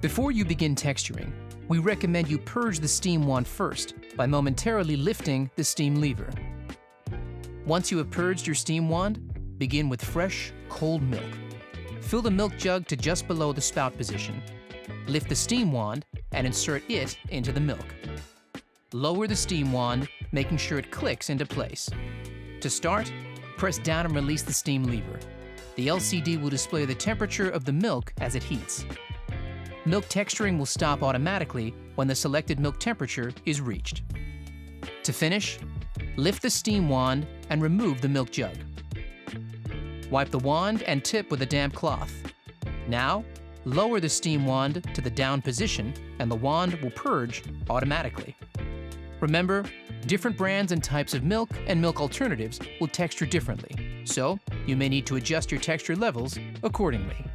Before you begin texturing, we recommend you purge the steam wand first by momentarily lifting the steam lever. Once you have purged your steam wand, begin with fresh, cold milk. Fill the milk jug to just below the spout position. Lift the steam wand and insert it into the milk. Lower the steam wand, making sure it clicks into place. To start, press down and release the steam lever. The LCD will display the temperature of the milk as it heats. Milk texturing will stop automatically when the selected milk temperature is reached. To finish, lift the steam wand and remove the milk jug. Wipe the wand and tip with a damp cloth. Now, lower the steam wand to the down position and the wand will purge automatically. Remember, different brands and types of milk and milk alternatives will texture differently, so you may need to adjust your texture levels accordingly.